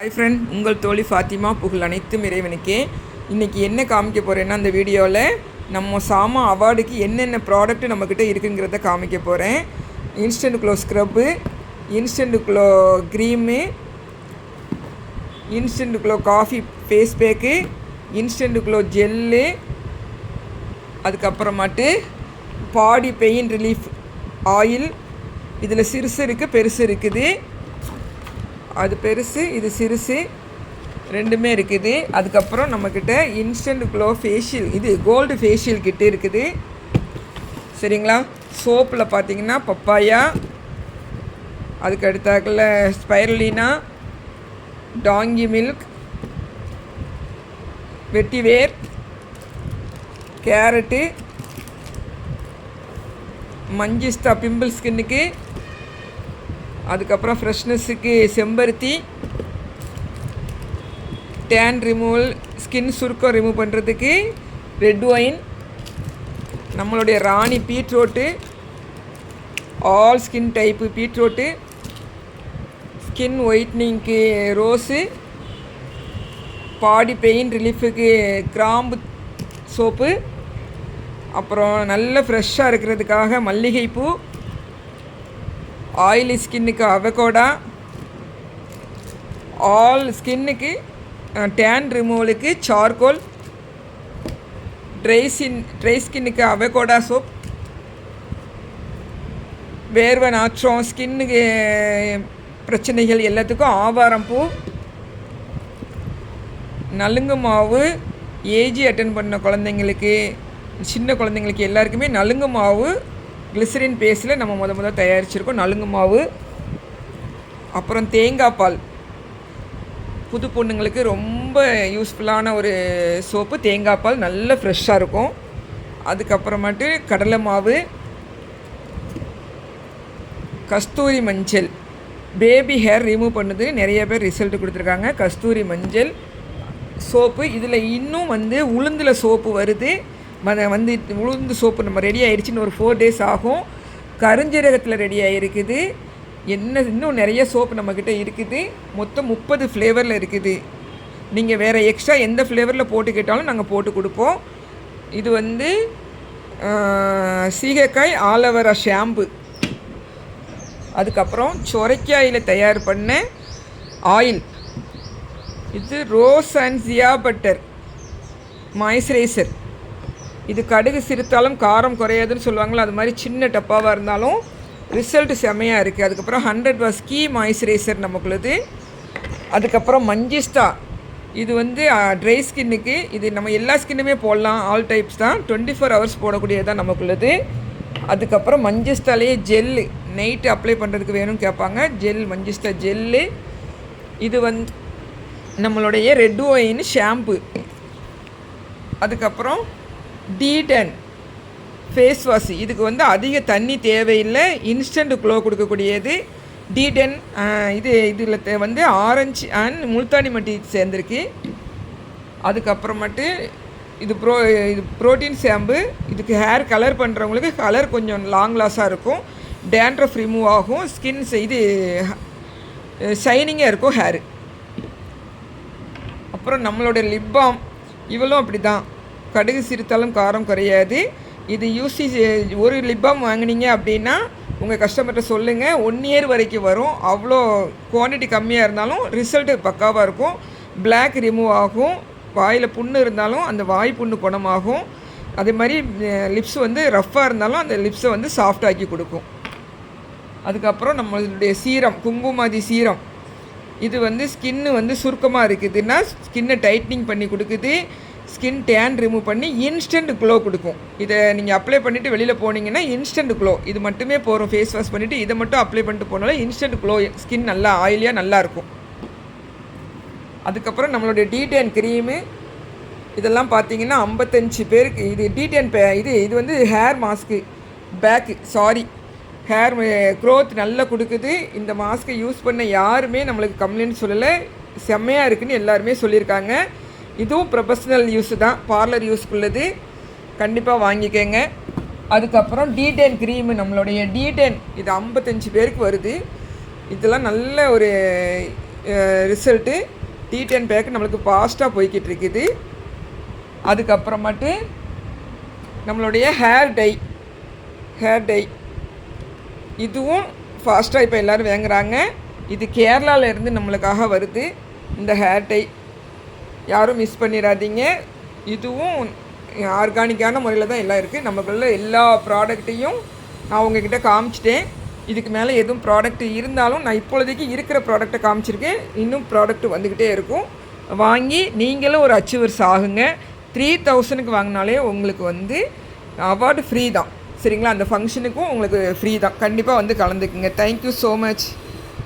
Hi friend, உங்கள் தோழி ஃபாத்திமா. புகழ் அனைத்தும் இறைவனுக்கே. இன்றைக்கி என்ன காமிக்க போகிறேன்னா, அந்த வீடியோவில் நம்ம சாமா அவார்டுக்கு என்னென்ன ப்ராடக்ட் நம்மக்கிட்ட இருக்குங்கிறத காமிக்க போகிறேன். Instant glow scrub, instant glow cream, instant glow coffee face pack, instant glow gel, அதுக்கப்புறமாட்டு பாடி பெயின் ரிலீஃப் ஆயில். இதில் சிறுசு இருக்குது, பெருசு இருக்குது. அது பெருசு, இது சிறுசு, ரெண்டுமே இருக்குது. அதுக்கப்புறம் நம்மக்கிட்ட இன்ஸ்டன்ட் க்ளோ ஃபேஷியல், இது கோல்டு ஃபேஷியல் கிட்டு இருக்குது. சரிங்களா? சோப்பில் பார்த்தீங்கன்னா பப்பாயா, அதுக்கு அடுத்தாக்கில் ஸ்பைரலினா, டாங்கி மில்க், வெட்டிவேர், கேரட்டு, மஞ்சிஸ்தா பிம்பிள் ஸ்கின்னுக்கு, அதுக்கப்புறம் ஃப்ரெஷ்னஸுக்கு செம்பருத்தி, டேன் ரிமூவல், ஸ்கின் சுருக்கம் ரிமூவ் பண்ணுறதுக்கு ரெட் ஒயின், நம்மளுடைய ராணி beetroot, all skin type beetroot, skin ஒயிட்னிங்க்கு ரோஸு, பாடி பெயின் ரிலீஃபுக்கு கிராம்பு சோப்பு, அப்புறம் நல்ல ஃப்ரெஷ்ஷாக இருக்கிறதுக்காக மல்லிகைப்பூ, ஆயிலி ஸ்கின்னுக்கு அவகோடா, ஆல் ஸ்கின்னுக்கு டேன் ரிமூவலுக்கு சார்கோல், ட்ரை ஸ்கின்னுக்கு அவகோடா சோப், வேர்வை நாற்றம், ஸ்கின்னுக்கு பிரச்சனைகள் எல்லாத்துக்கும் ஆவாரம் பூ, நலுங்கு மாவு, ஏஜி அட்டன் பண்ண குழந்தைங்களுக்கு, சின்ன குழந்தைங்களுக்கு எல்லாருக்குமே நலுங்கு மாவு கிளிசரின் பேஸில் நம்ம முத தயாரிச்சிருக்கோம். நலுங்கு மாவு, அப்புறம் தேங்காய் பால், புது பொண்ணுங்களுக்கு ரொம்ப யூஸ்ஃபுல்லான ஒரு சோப்பு. தேங்காய் பால் நல்ல ஃப்ரெஷ்ஷாக இருக்கும். அதுக்கப்புறமாட்டு கடலை மாவு, கஸ்தூரி மஞ்சள், பேபி ஹேர் ரிமூவ் பண்ணுது, நிறைய பேர் ரிசல்ட் கொடுத்துருக்காங்க. கஸ்தூரி மஞ்சள் சோப்பு. இதில் இன்னும் உளுந்தில் சோப்பு வருது. உளுந்து சோப்பு நம்ம ரெடி ஆகிடுச்சின்னு ஒரு 4 days ஆகும். கருஞ்சீரகத்தில் ரெடி ஆகிருக்குது. இன்னும் நிறைய சோப்பு நம்மக்கிட்ட இருக்குது. மொத்தம் 30 ஃப்ளேவரில் இருக்குது. நீங்கள் வேறு எக்ஸ்ட்ரா எந்த ஃப்ளேவரில் போட்டு கேட்டாலும் நாங்கள் போட்டு கொடுப்போம். இது சீகைக்காய் ஆலோவேரா ஷாம்பு, அதுக்கப்புறம் சொரைக்காயில் தயார் பண்ண ஆயில், இது rose and shea butter moisturiser. இது கடுகு சிறுத்தாலும் காரம் குறையாதுன்னு சொல்லுவாங்களோ, அது மாதிரி சின்ன டப்பாவாக இருந்தாலும் ரிசல்ட் செம்மையாக இருக்குது. அதுக்கப்புறம் 100 வாட்ஸ் கீ மாய்ஸ்சரைசர் நமக்குள்ளது. அதுக்கப்புறம் மஞ்சிஸ்தா, இது ட்ரை ஸ்கின்னுக்கு. இது நம்ம எல்லா ஸ்கின்னுமே போடலாம், ஆல் டைப்ஸ் தான். 24 hours போடக்கூடியது தான் நமக்குள்ளது. அதுக்கப்புறம் மஞ்சிஸ்தாலேயே ஜெல்லு, நைட்டு அப்ளை பண்ணுறதுக்கு வேணும்னு கேட்பாங்க. மஞ்சிஸ்தா ஜெல்லு. இது நம்மளுடைய ரெட் ஒயின் ஷாம்பு. அதுக்கப்புறம் D10 ஃபேஸ் வாஷ். இதுக்கு அதிக தண்ணி தேவையில்லை, இன்ஸ்டன்ட் க்ளோ கொடுக்கக்கூடியது. D10 இதில் ஆரஞ்சு அண்ட் முல்தானி மட்டி சேர்ந்துருக்கு. அதுக்கப்புறமேட்டு இது ப்ரோட்டீன் ஷாம்பு. இதுக்கு ஹேர் கலர் பண்ணுறவங்களுக்கு கலர் கொஞ்சம் லாங் லாஸாக இருக்கும், டேண்ட்ரஃப் ரிமூவ் ஆகும், ஸ்கின் இது ஷைனிங்காக இருக்கும் ஹேரு. அப்புறம் நம்மளோட லிப் பாம், இவளும் அப்படி தான், கடுகு சிறுத்தாலும் காரம் குறையாது. இது ஒரு லிப் பாம் வாங்கினீங்க அப்படின்னா உங்கள் கஸ்டமர்கிட்ட சொல்லுங்கள், 1 year வரைக்கும் வரும். அவ்வளோ குவான்டிட்டி கம்மியாக இருந்தாலும் ரிசல்ட்டு பக்காவாக இருக்கும். பிளாக் ரிமூவ் ஆகும். வாயில் புண்ணு இருந்தாலும் அந்த வாய் புண்ணு குணமாகும். அதே மாதிரி லிப்ஸ் ரஃப்பாக இருந்தாலும் அந்த லிப்ஸை சாஃப்டாக்கி கொடுக்கும். அதுக்கப்புறம் நம்மளுடைய சீரம், குங்குமாதி சீரம். இது ஸ்கின்னு சுருக்கமாக இருக்குதுன்னா ஸ்கின்னை டைட்னிங் பண்ணி கொடுக்குது, ஸ்கின் டேன் ரிமூவ் பண்ணி இன்ஸ்டன்ட் க்ளோ கொடுக்கும். இதை நீங்கள் அப்ளை பண்ணிவிட்டு வெளியில் போனீங்கன்னா இன்ஸ்டன்ட் க்ளோ, இது மட்டுமே போகிறோம். ஃபேஸ் வாஷ் பண்ணிவிட்டு இதை மட்டும் அப்ளை பண்ணிட்டு போனாலும் இன்ஸ்டன்ட் க்ளோ, ஸ்கின் நல்லா ஆயிலியாக நல்லாயிருக்கும். அதுக்கப்புறம் நம்மளுடைய D10 க்ரீமு. இதெல்லாம் பார்த்தீங்கன்னா 55 பேருக்கு இது D10 இது ஹேர் மாஸ்க்கு ஹேர் க்ரோத் நல்லா கொடுக்குது. இந்த மாஸ்க்கை யூஸ் பண்ண யாருமே நம்மளுக்கு கம்ப்ளைண்ட் சொல்லலை, செம்மையாக இருக்குதுன்னு எல்லாருமே சொல்லியிருக்காங்க. இதுவும் ப்ரொஃபஷ்னல் யூஸு தான், பார்லர் யூஸ்க்குள்ளது. கண்டிப்பாக வாங்கிக்கோங்க. அதுக்கப்புறம் D10 க்ரீமு, நம்மளுடைய D10 இது 55 பேருக்கு வருது. இதெல்லாம் நல்ல ஒரு ரிசல்ட்டு. T10 பேக் நம்மளுக்கு ஃபாஸ்ட்டாக போய்கிட்டு இருக்குது. அதுக்கப்புறமாட்டு நம்மளுடைய ஹேர் டை இதுவும் ஃபாஸ்ட்டாக இப்போ எல்லோரும் வாங்குகிறாங்க. இது கேரளாவிலேருந்து நம்மளுக்காக வருது. இந்த ஹேர் டை யாரும் மிஸ் பண்ணிடாதீங்க. இதுவும் ஆர்கானிக்கான முறையில் தான் எல்லாம் இருக்குது. நமக்குள்ள எல்லா ப்ராடக்ட்டையும் நான் உங்ககிட்ட காமிச்சிட்டேன். இதுக்கு மேலே எதுவும் ப்ராடக்ட் இருந்தாலும் நான் இப்பொழுதைக்கு இருக்கிற ப்ராடக்டை காமிச்சிருக்கேன். இன்னும் ப்ராடக்ட் வந்துக்கிட்டே இருக்கும். வாங்கி நீங்களும் ஒரு அச்சீவர்ஸ் ஆகுங்க. 3000க்கு வாங்கினாலே உங்களுக்கு வந்து அவார்டு ஃப்ரீ தான். சரிங்களா? அந்த ஃபங்க்ஷனுக்கும் உங்களுக்கு ஃப்ரீ தான். கண்டிப்பாக வந்து கலந்துக்குங்க. Thank you so much.